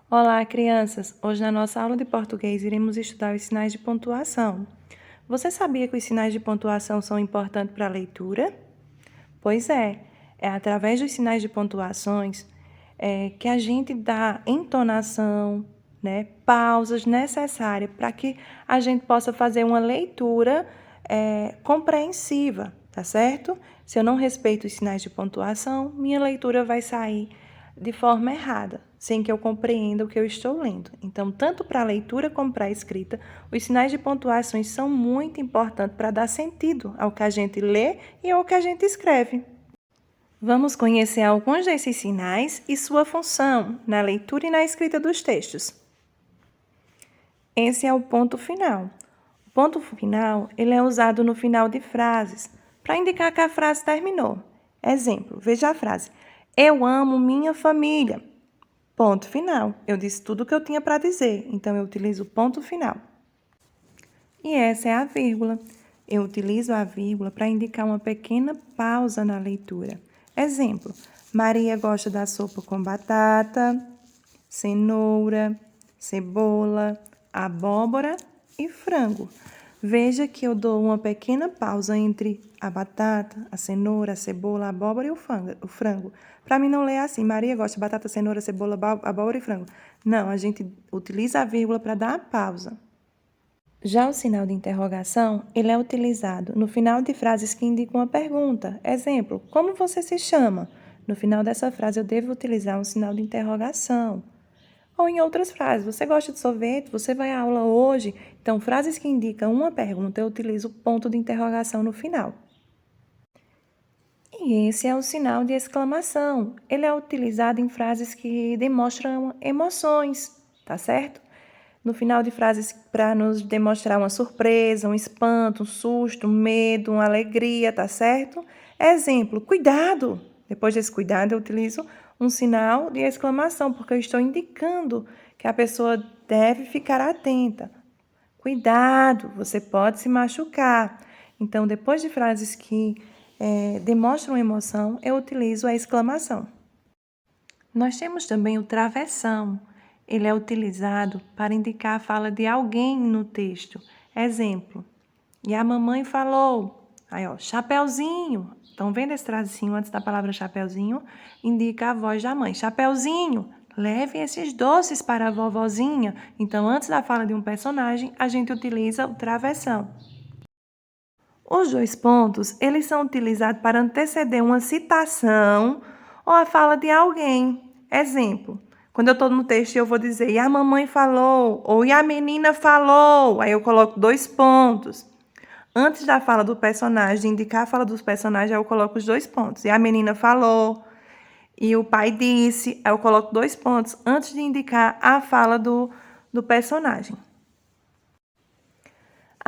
Olá, crianças! Hoje, na nossa aula de português, iremos estudar os sinais de pontuação. Você sabia que os sinais de pontuação são importantes para a leitura? Pois é através dos sinais de pontuações que a gente dá entonação, pausas necessárias para que a gente possa fazer uma leitura compreensiva, tá certo? Se eu não respeito os sinais de pontuação, minha leitura vai sair de forma errada, sem que eu compreenda o que eu estou lendo. Então, tanto para a leitura como para a escrita, os sinais de pontuações são muito importantes para dar sentido ao que a gente lê e ao que a gente escreve. Vamos conhecer alguns desses sinais e sua função na leitura e na escrita dos textos. Esse é o ponto final. O ponto final ele é usado no final de frases, para indicar que a frase terminou. Exemplo, veja a frase: Eu amo minha família. Ponto final. Eu disse tudo o que eu tinha para dizer, então eu utilizo o ponto final. E essa é a vírgula. Eu utilizo a vírgula para indicar uma pequena pausa na leitura. Exemplo, Maria gosta da sopa com batata, cenoura, cebola, abóbora e frango. Veja que eu dou uma pequena pausa entre a batata, a cenoura, a cebola, a abóbora e o frango. Para mim não ler assim, Maria gosta de batata, cenoura, cebola, abóbora e frango. Não, a gente utiliza a vírgula para dar a pausa. Já o sinal de interrogação, ele é utilizado no final de frases que indicam uma pergunta. Exemplo, como você se chama? No final dessa frase, eu devo utilizar um sinal de interrogação. Ou em outras frases, você gosta de sorvete? Você vai à aula hoje? Então, frases que indicam uma pergunta, eu utilizo o ponto de interrogação no final. E esse é o sinal de exclamação. Ele é utilizado em frases que demonstram emoções, tá certo? No final de frases para nos demonstrar uma surpresa, um espanto, um susto, um medo, uma alegria, tá certo? Exemplo, cuidado! Depois desse cuidado, eu utilizo um sinal de exclamação, porque eu estou indicando que a pessoa deve ficar atenta. Cuidado, você pode se machucar. Então, depois de frases que demonstram emoção, eu utilizo a exclamação. Nós temos também o travessão. Ele é utilizado para indicar a fala de alguém no texto. Exemplo, e a mamãe falou, aí ó, chapeuzinho. Estão vendo esse tracinho antes da palavra chapeuzinho? Indica a voz da mãe. Chapeuzinho, leve esses doces para a vovozinha. Então, antes da fala de um personagem, a gente utiliza o travessão. Os dois pontos, eles são utilizados para anteceder uma citação ou a fala de alguém. Exemplo, quando eu estou no texto eu vou dizer, e a mamãe falou, ou e a menina falou, aí eu coloco dois pontos. Antes da fala do personagem, de indicar a fala dos personagens, eu coloco os dois pontos. E a menina falou, e o pai disse, aí eu coloco dois pontos antes de indicar a fala do personagem.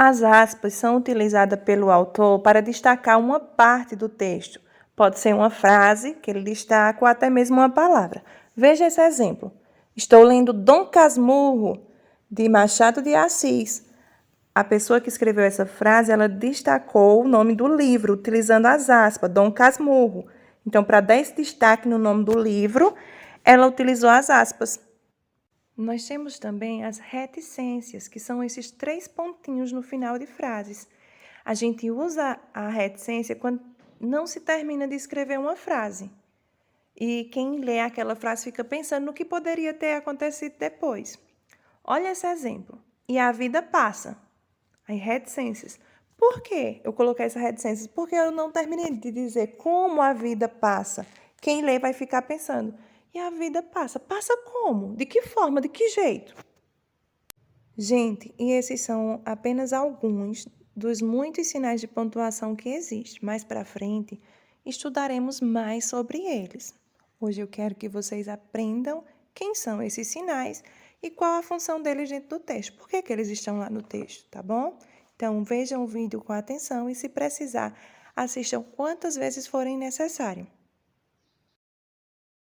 As aspas são utilizadas pelo autor para destacar uma parte do texto. Pode ser uma frase que ele destaca ou até mesmo uma palavra. Veja esse exemplo. Estou lendo Dom Casmurro, de Machado de Assis. A pessoa que escreveu essa frase, ela destacou o nome do livro, utilizando as aspas, Dom Casmurro. Então, para dar esse destaque no nome do livro, ela utilizou as aspas. Nós temos também as reticências, que são esses 3 pontinhos no final de frases. A gente usa a reticência quando não se termina de escrever uma frase. E quem lê aquela frase fica pensando no que poderia ter acontecido depois. Olha esse exemplo. E a vida passa. Aí, reticências. Por que eu coloquei essa reticências? Porque eu não terminei de dizer como a vida passa. Quem lê vai ficar pensando, e a vida passa. Passa como? De que forma? De que jeito? Gente, e esses são apenas alguns dos muitos sinais de pontuação que existem. Mais para frente, estudaremos mais sobre eles. Hoje eu quero que vocês aprendam quem são esses sinais e qual a função deles dentro do texto. Por que eles estão lá no texto, tá bom? Então, vejam o vídeo com atenção e, se precisar, assistam quantas vezes forem necessário.